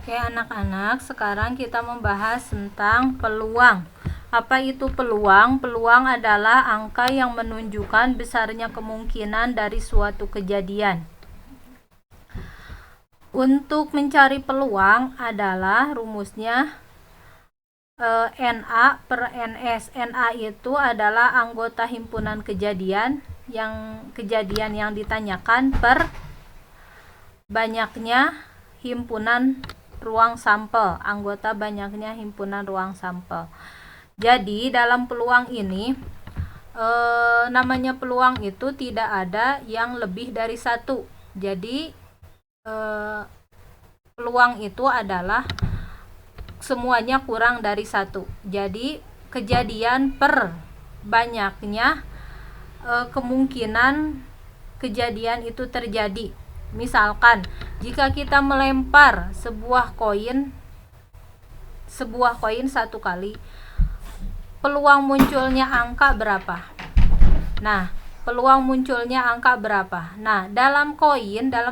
Oke anak-anak, sekarang kita membahas tentang peluang. Apa itu peluang? Peluang adalah angka yang menunjukkan besarnya kemungkinan dari suatu kejadian. Untuk mencari peluang adalah rumusnya NA per NS. NA itu adalah anggota himpunan kejadian yang ditanyakan per banyaknya himpunan ruang sampel, anggota banyaknya himpunan ruang sampel. Jadi dalam peluang ini namanya peluang itu tidak ada yang lebih dari satu. Jadi peluang itu adalah semuanya kurang dari satu. Jadi kejadian per banyaknya kemungkinan kejadian itu terjadi. Misalkan jika kita melempar sebuah koin satu kali, peluang munculnya angka berapa? Nah, peluang munculnya angka berapa? Nah, dalam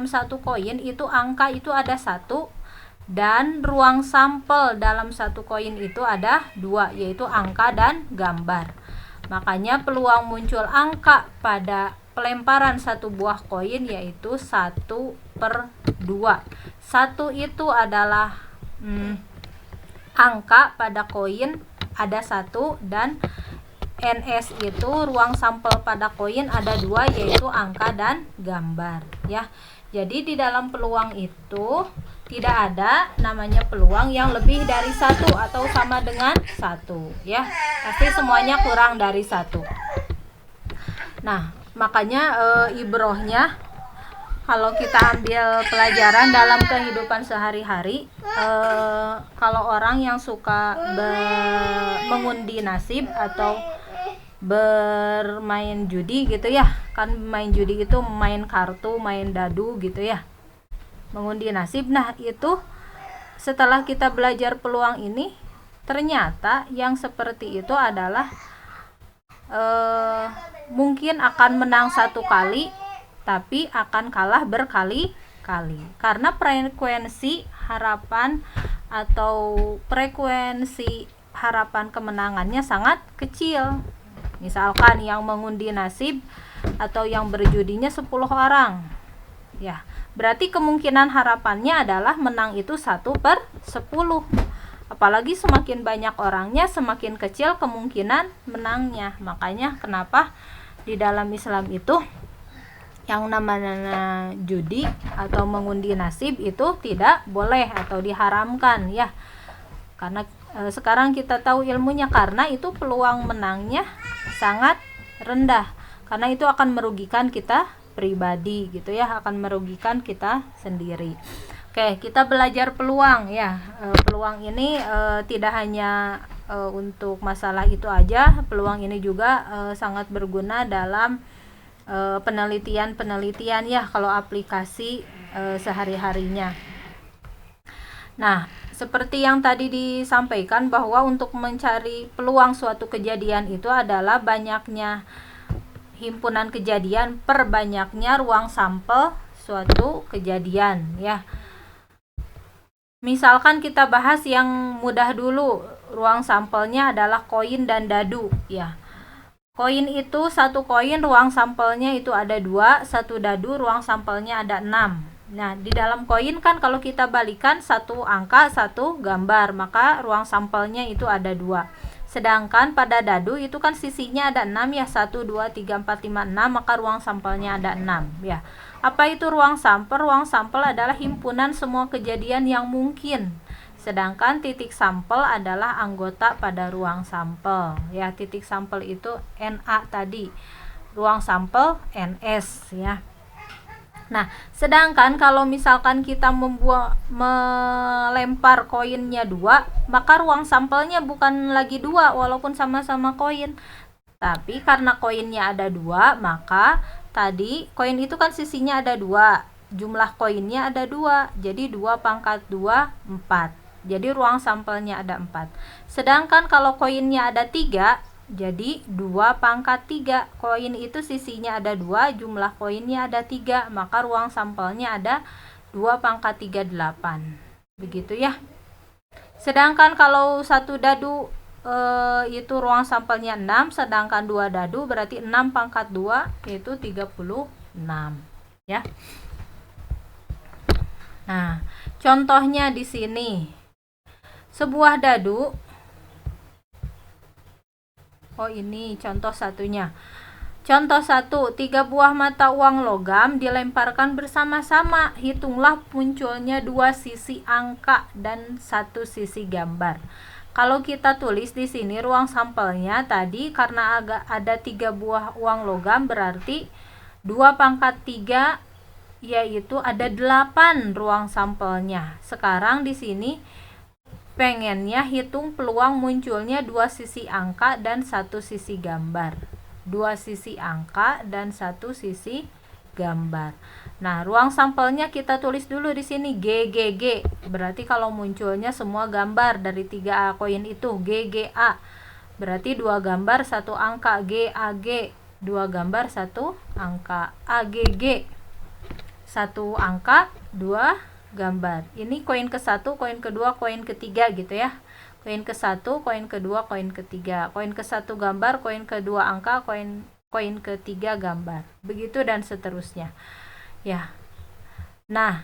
satu koin itu angka itu ada satu, dan ruang sampel dalam satu koin itu ada dua, yaitu angka dan gambar. Makanya peluang muncul angka pada pelemparan satu buah koin yaitu 1/2. 1 itu adalah angka pada koin ada 1, dan NS itu ruang sampel pada koin ada 2, yaitu angka dan gambar ya. Jadi di dalam peluang itu tidak ada namanya peluang yang lebih dari 1 atau sama dengan 1 ya. Pasti semuanya kurang dari 1. Nah, makanya ibrohnya kalau kita ambil pelajaran dalam kehidupan sehari-hari, kalau orang yang suka mengundi nasib atau bermain judi gitu ya, kan main judi itu main kartu, main dadu gitu ya, mengundi nasib. Nah itu setelah kita belajar peluang ini, ternyata yang seperti itu adalah mungkin akan menang 1 kali tapi akan kalah berkali-kali karena frekuensi harapan kemenangannya sangat kecil. Misalkan yang mengundi nasib atau yang berjudinya 10 orang ya, berarti kemungkinan harapannya adalah menang itu 1/10. Apalagi semakin banyak orangnya, semakin kecil kemungkinan menangnya. Makanya kenapa di dalam Islam itu yang namanya judi atau mengundi nasib itu tidak boleh atau diharamkan ya. Karena sekarang kita tahu ilmunya, karena itu peluang menangnya sangat rendah. Karena itu akan merugikan kita pribadi gitu ya, akan merugikan kita sendiri. Oke, kita belajar peluang ya. Peluang ini tidak hanya untuk masalah itu aja. Peluang ini juga sangat berguna dalam penelitian ya, kalau aplikasi sehari-harinya. Nah, seperti yang tadi disampaikan bahwa untuk mencari peluang suatu kejadian itu adalah banyaknya himpunan kejadian per banyaknya ruang sampel suatu kejadian ya. Misalkan kita bahas yang mudah dulu, ruang sampelnya adalah koin dan dadu ya. Koin itu satu koin ruang sampelnya itu ada 2, satu dadu ruang sampelnya ada 6. Nah, di dalam koin kan kalau kita balikan satu angka, satu gambar, maka ruang sampelnya itu ada 2. Sedangkan pada dadu itu kan sisinya ada 6 ya, 1, 2, 3, 4, 5, 6, maka ruang sampelnya ada 6 ya. Apa itu ruang sampel? Ruang sampel adalah himpunan semua kejadian yang mungkin. Sedangkan titik sampel adalah anggota pada ruang sampel. Ya, titik sampel itu NA tadi. Ruang sampel NS ya. Nah, sedangkan kalau misalkan kita melempar koinnya 2, maka ruang sampelnya bukan lagi 2 walaupun sama-sama koin. Tapi karena koinnya ada 2, maka tadi koin itu kan sisinya ada 2, jumlah koinnya ada 2, jadi 2/2 4. Jadi ruang sampelnya ada 4. Sedangkan kalau koinnya ada 3, jadi 2/3. Koin itu sisinya ada 2, jumlah koinnya ada 3, maka ruang sampelnya ada 2/3 8. begitu ya. Sedangkan kalau satu dadu itu ruang sampelnya 6, sedangkan 2 dadu berarti 6 pangkat 2 yaitu 36 ya. Nah, contohnya di sini. Sebuah dadu. Oh, ini contoh satunya. Contoh 1, 3 buah mata uang logam dilemparkan bersama-sama. Hitunglah munculnya 2 sisi angka dan 1 sisi gambar. Kalau kita tulis di sini ruang sampelnya tadi karena ada 3 buah uang logam berarti 2 pangkat 3 yaitu ada 8 ruang sampelnya. Sekarang di sini pengennya hitung peluang munculnya 2 sisi angka dan 1 sisi gambar. 2 sisi angka dan 1 sisi gambar. Nah, ruang sampelnya kita tulis dulu di sini GGG. Berarti kalau munculnya semua gambar dari 3 koin itu GGA. Berarti 2 gambar 1 angka. GAG 2 gambar 1 angka. AGG 1 angka 2 gambar. Ini koin ke-1, koin kedua, koin ketiga gitu ya. Koin ke-1, koin kedua, koin ketiga. Koin ke-1 gambar, koin kedua angka, koin ketiga gambar. Begitu dan seterusnya. Ya. Nah,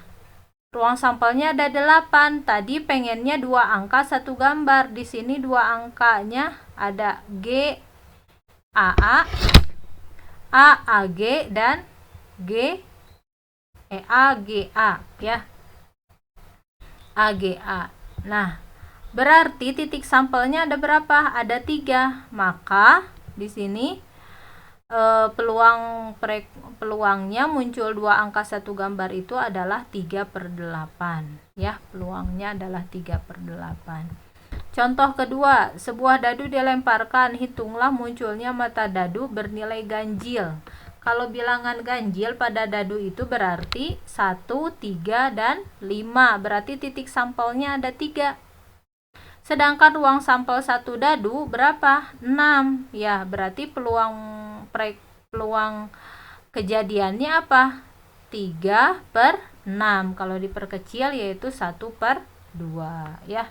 ruang sampelnya ada 8. Tadi pengennya 2 angka 1 gambar. Di sini 2 angkanya ada G AA, AAG dan AGA ya. AGA. Nah, berarti titik sampelnya ada berapa? Ada 3. Maka di sini peluangnya muncul 2 angka 1 gambar itu adalah 3/8 ya. Peluangnya adalah 3/8. Contoh kedua, sebuah dadu dilemparkan, hitunglah munculnya mata dadu bernilai ganjil. Kalau bilangan ganjil pada dadu itu berarti 1, 3, dan 5. Berarti titik sampelnya ada 3. Sedangkan ruang sampel 1 dadu berapa? 6. Ya, berarti peluang kejadiannya apa? 3/6. Kalau diperkecil yaitu 1/2 ya.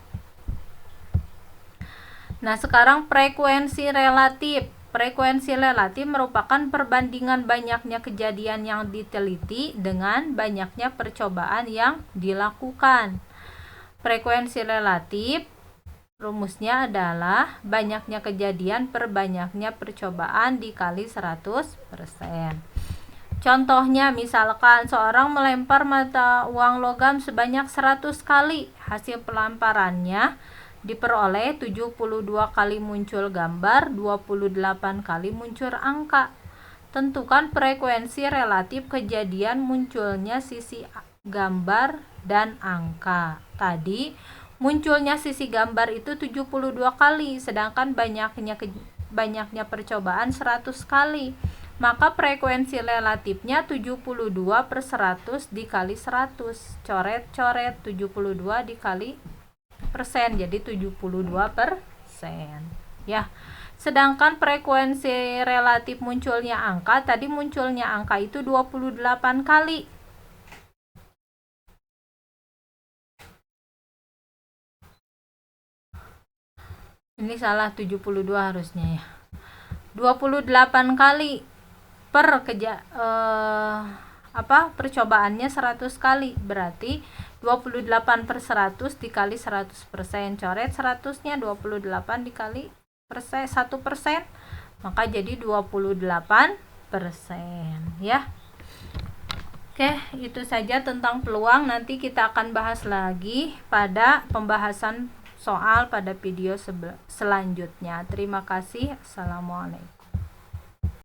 Nah, sekarang frekuensi relatif. Frekuensi relatif merupakan perbandingan banyaknya kejadian yang diteliti dengan banyaknya percobaan yang dilakukan. Frekuensi relatif rumusnya adalah banyaknya kejadian per banyaknya percobaan dikali 100%. Contohnya misalkan seorang melempar mata uang logam sebanyak 100 kali. Hasil pelemparannya diperoleh 72 kali muncul gambar, 28 kali muncul angka. Tentukan frekuensi relatif kejadian munculnya sisi gambar dan angka. Tadi munculnya sisi gambar itu 72 kali, sedangkan banyaknya percobaan 100 kali. Maka frekuensi relatifnya 72/100 dikali 100. Coret-coret 72 dikali persen, jadi 72%. Ya. Sedangkan frekuensi relatif munculnya angka, tadi munculnya angka itu 28 kali. Ini salah, 72 harusnya ya. 28 kali per percobaannya 100 kali. Berarti 28/100 dikali 100%. Coret 100-nya, 28 dikali 1%. Maka jadi 28% ya. Oke, itu saja tentang peluang. Nanti kita akan bahas lagi pada pembahasan soal pada video selanjutnya. Terima kasih. Assalamualaikum.